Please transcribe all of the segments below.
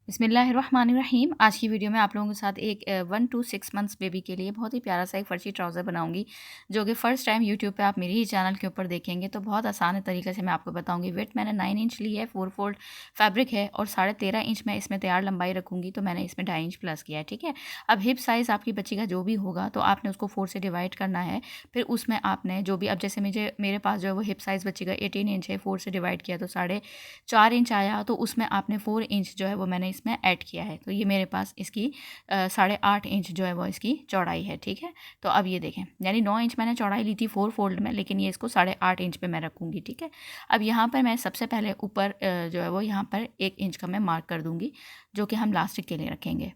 बिस्मिल्लाहिर्रहमानिर्रहीम। आज की वीडियो में आप लोगों के साथ एक 1 to 6 मंथ्स बेबी के लिए बहुत ही प्यारा सा एक फर्शी ट्राउज़र बनाऊंगी, जो कि फ़र्स्ट टाइम यूट्यूब पे आप मेरे ही चैनल के ऊपर देखेंगे। तो बहुत आसान तरीके से मैं आपको बताऊंगी। वेट मैंने 9 इंच ली है, 4 फोल्ड फैब्रिक है और 13.5 इंच मैं इसमें तैयार लंबाई रखूँगी, तो मैंने इसमें 2.5 इंच प्लस किया है। ठीक है। अब हिप साइज़ आपकी बच्ची का जो भी होगा तो आपने उसको 4 से डिवाइड करना है। फिर उसमें आपने जो भी, अब जैसे मेरे पास जो है वो हिप साइज़ बच्ची का 18 इंच है, 4 से डिवाइड किया तो 4.5 इंच आया। तो उसमें आपने 4 इंच जो है वो मैंने इसमें ऐड किया है। तो ये मेरे पास इसकी 8.5 इंच जो है वो इसकी चौड़ाई है। ठीक है। तो अब ये देखें, यानी 9 इंच मैंने चौड़ाई ली थी 4 फोल्ड में, लेकिन ये इसको 8.5 इंच पे मैं रखूँगी। ठीक है। अब यहाँ पर मैं सबसे पहले ऊपर जो है वो यहाँ पर 1 इंच का मैं मार्क कर दूँगी, जो कि हम लास्टिक के लिए रखेंगे।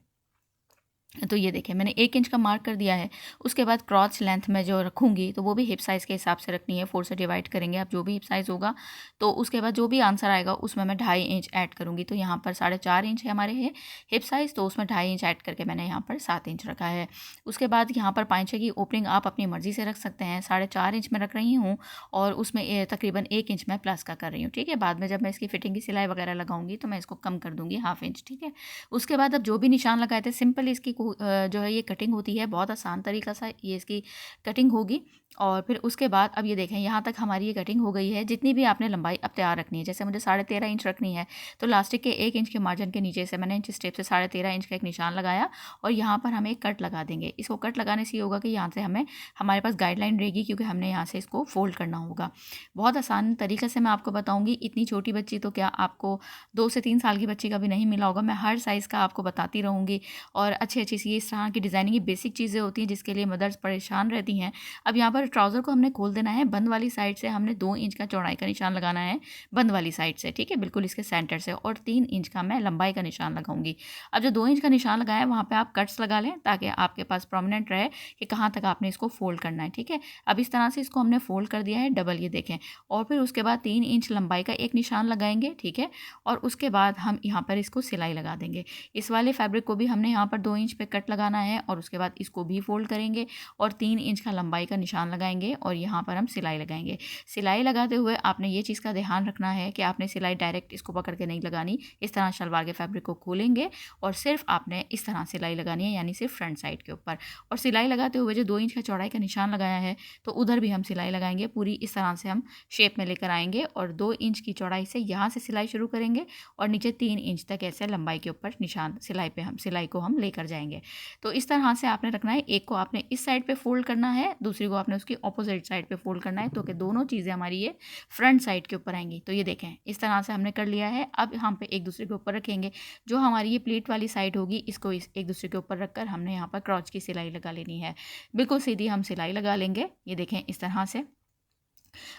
तो ये देखिए मैंने 1 इंच का मार्क कर दिया है। उसके बाद क्रॉच लेंथ में जो रखूँगी तो वो भी हिप साइज़ के हिसाब से रखनी है। 4 से डिवाइड करेंगे, अब जो भी हिप साइज़ होगा तो उसके बाद जो भी आंसर आएगा उसमें मैं 2.5 इंच ऐड करूँगी। तो यहाँ पर 4.5 इंच है हमारे है हिप साइज़, तो उसमें 2.5 इंच ऐड करके मैंने यहाँ पर 7 इंच रखा है। उसके बाद यहाँ पर पाँचे की ओपनिंग आप अपनी मर्ज़ी से रख सकते हैं। 4.5 इंच में रख रही हूँ और उसमें तकरीबन 1 इंच मैं प्लस का कर रही हूँ। ठीक है। बाद में जब मैं इसकी फिटिंग की सिलाई वगैरह लगाऊंगी तो मैं इसको कम कर दूँगी 1/2 इंच। ठीक है। उसके बाद अब जो भी निशान लगाए थे, सिंपल इसकी जो है ये कटिंग होती है, बहुत आसान तरीका सा ये इसकी कटिंग होगी। और फिर उसके बाद अब ये देखें, यहाँ तक हमारी ये कटिंग हो गई है। जितनी भी आपने लंबाई अब तैयार रखनी है, जैसे मुझे 13.5 इंच रखनी है, तो लास्टिक के 1 इंच के मार्जिन के नीचे से मैंने इंच स्टेप से 13.5 इंच का एक निशान लगाया और यहाँ पर हम एक कट लगा देंगे। इसको कट लगाने से ये होगा कि यहाँ से हमारे पास गाइडलाइन रहेगी, क्योंकि हमने यहाँ से इसको फोल्ड करना होगा। बहुत आसान तरीके से मैं आपको बताऊँगी। इतनी छोटी बच्ची तो क्या, आपको 2 से 3 साल की बच्ची का भी नहीं मिला होगा। मैं हर साइज़ का आपको बताती रहूँगी और अच्छी अच्छी सी इस तरह की डिज़ाइनिंग की बेसिक चीज़ें होती हैं जिसके लिए मदर्स परेशान रहती हैं। अब यहाँ पर ट्राउज़र को हमने खोल देना है। बंद वाली साइड से हमने 2 इंच का चौड़ाई का निशान लगाना है, बंद वाली साइड से। ठीक है, बिल्कुल इसके सेंटर से, और 3 इंच का मैं लंबाई का निशान लगाऊंगी। अब जो 2 इंच का निशान लगाया है वहाँ पर आप कट्स लगा लें, ताकि आपके पास प्रोमिनेंट रहे कि कहाँ तक आपने इसको फोल्ड करना है। ठीक है। अब इस तरह से इसको हमने फोल्ड कर दिया है डबल, ये देखें। और फिर उसके बाद 3 इंच लंबाई का एक निशान लगाएंगे। ठीक है। और उसके बाद हम यहाँ पर इसको सिलाई लगा देंगे। इस वाले फैब्रिक को भी हमने यहाँ पर 2 इंच पे कट लगाना है और उसके बाद इसको भी फोल्ड करेंगे और 3 इंच का लंबाई का निशान लगाएंगे और यहाँ पर हम सिलाई लगाएंगे। सिलाई लगाते हुए आपने ये चीज़ का ध्यान रखना है कि आपने सिलाई डायरेक्ट इसको पकड़ के नहीं लगानी। इस तरह शलवार के फैब्रिक को खोलेंगे और सिर्फ आपने इस तरह सिलाई लगानी है, यानी सिर्फ फ्रंट साइड के ऊपर। और सिलाई लगाते हुए जो 2 इंच का चौड़ाई का निशान लगाया है तो उधर भी हम सिलाई लगाएंगे। पूरी इस तरह से हम शेप में लेकर आएंगे और 2 इंच की चौड़ाई से यहाँ से सिलाई शुरू करेंगे और नीचे 3 इंच तक ऐसे लंबाई के ऊपर निशान सिलाई को हम लेकर जाएंगे। तो इस तरह से आपने रखना है। एक को आपने इस साइड पे फोल्ड करना है, दूसरी को आपने उसकी ऑपोजिट साइड पे फोल्ड करना है, तो कि दोनों चीज़ें हमारी ये फ्रंट साइड के ऊपर आएंगी। तो ये देखें, इस तरह से हमने कर लिया है। अब हम पे एक दूसरे के ऊपर रखेंगे। जो हमारी ये प्लीट वाली साइड होगी, इसको एक दूसरे के ऊपर रखकर हमने यहाँ पर क्रॉच की सिलाई लगा लेनी है। बिल्कुल सीधी हम सिलाई लगा लेंगे, ये देखें इस तरह से।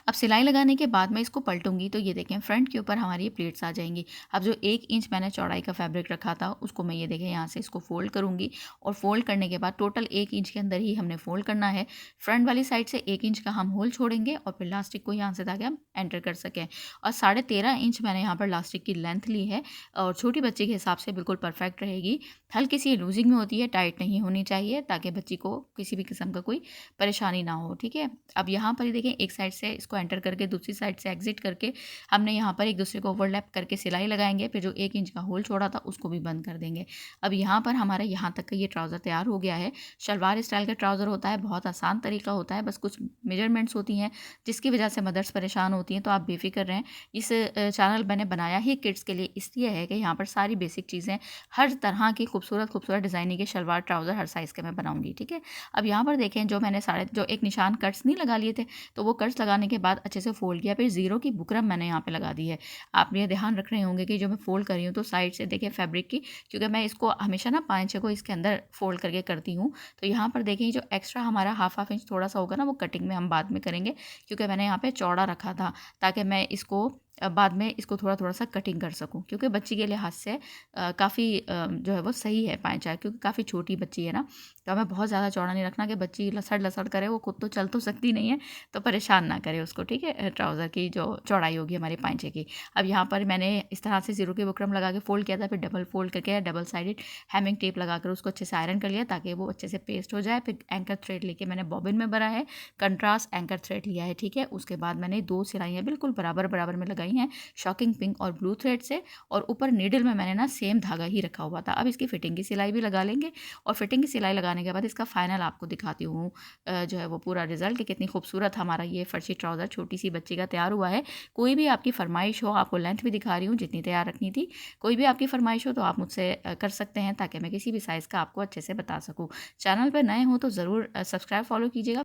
अब सिलाई लगाने के बाद मैं इसको पलटूंगी, तो ये देखें फ्रंट के ऊपर हमारी ये प्लेट्स आ जाएंगी। अब जो 1 इंच मैंने चौड़ाई का फैब्रिक रखा था उसको मैं ये देखें यहाँ से इसको फोल्ड करूँगी और फोल्ड करने के बाद टोटल 1 इंच के अंदर ही हमने फोल्ड करना है। फ्रंट वाली साइड से 1 इंच का हम होल छोड़ेंगे और फिर लास्टिक को यहाँ से, ताकि हम एंटर कर सकें। और 13.5 इंच मैंने यहाँ पर लास्टिक की लेंथ ली है और छोटी बच्ची के हिसाब से बिल्कुल परफेक्ट रहेगी। हल्की सी लूजिंग में होती है, टाइट नहीं होनी चाहिए, ताकि बच्ची को किसी भी किस्म का कोई परेशानी ना हो। ठीक है। अब यहाँ पर देखें, एक साइड से इसको एंटर करके दूसरी साइड से एग्जिट करके हमने यहाँ पर एक दूसरे को ओवरलैप करके सिलाई लगाएंगे। फिर जो 1 इंच का होल छोड़ा था उसको भी बंद कर देंगे। अब यहाँ पर हमारा यहाँ तक का ये ट्राउज़र तैयार हो गया है। शलवार स्टाइल का ट्राउज़र होता है, बहुत आसान तरीका होता है, बस कुछ मेजरमेंट्स होती हैं जिसकी वजह से मदर्स परेशान होती हैं। तो आप बेफिक्र रहें। इस चैनल मैंने बनाया ही किड्स के लिए इसलिए है कि यहाँ पर सारी बेसिक चीज़ें, हर तरह की खूबसूरत खूबसूरत डिज़ाइनिंग के शलवार ट्राउज़र हर साइज़ के मैं बनाऊंगी। ठीक है। अब यहाँ पर देखें, जो मैंने जो एक निशान कट्स नहीं लगा लिए थे, तो वो कट्स लगाने के बाद अच्छे से फोल्ड किया। फिर ज़ीरो की बुकरम मैंने यहाँ पे लगा दी है। आप ये ध्यान रख रहे होंगे कि जो मैं फोल्ड कर रही हूँ तो साइड से देखिए फैब्रिक की, क्योंकि मैं इसको हमेशा ना पाँचे को इसके अंदर फोल्ड करके करती हूँ। तो यहाँ पर देखिए जो एक्स्ट्रा हमारा हाफ इंच थोड़ा सा होगा ना, वो कटिंग में हम बाद में करेंगे, क्योंकि मैंने यहाँ पे चौड़ा रखा था ताकि मैं इसको बाद में इसको थोड़ा थोड़ा सा कटिंग कर सकूं, क्योंकि बच्ची के लिहाज से काफ़ी जो है वो सही है पाँचा, क्योंकि काफ़ी छोटी बच्ची है ना। तो हमें बहुत ज़्यादा चौड़ा नहीं रखना कि बच्ची लसड़ लसड़ करे, वो खुद तो चल तो सकती नहीं है, तो परेशान ना करे उसको। ठीक है। ट्राउज़र की जो चौड़ाई होगी हमारे पाँचे की। अब यहाँ पर मैंने इस तरह से ज़ीरो के बुकरम लगा के फोल्ड किया था, फिर डबल फोल्ड करके डबल साइडेड हैमिंग टेप लगाकर उसको अच्छे से आयरन कर लिया, ताकि वो अच्छे से पेस्ट हो जाए। फिर एंकर थ्रेड लेके मैंने बॉबिन में भरा है, कंट्रास्ट एंकर थ्रेड लिया है। ठीक है। उसके बाद मैंने 2 सिलाइयाँ बिल्कुल बराबर बराबर में लगाई लगाई हैं शॉकिंग पिंक और ब्लू थ्रेड से, और ऊपर नीडल में मैंने ना सेम धागा ही रखा हुआ था। अब इसकी फिटिंग की सिलाई भी लगा लेंगे, और फिटिंग की सिलाई लगाने के बाद इसका फाइनल आपको दिखाती हूँ जो है वो पूरा रिजल्ट कि कितनी खूबसूरत हमारा ये फर्शी ट्राउज़र छोटी सी बच्ची का तैयार हुआ है। कोई भी आपकी फरमाइश हो, आपको लेंथ भी दिखा रही हूँ जितनी तैयार रखनी थी, कोई भी आपकी फरमाइश हो तो आप मुझसे कर सकते हैं, ताकि मैं किसी भी साइज़ का आपको अच्छे से बता सकूँ। चैनल पर नए हो तो ज़रूर सब्सक्राइब फॉलो कीजिएगा।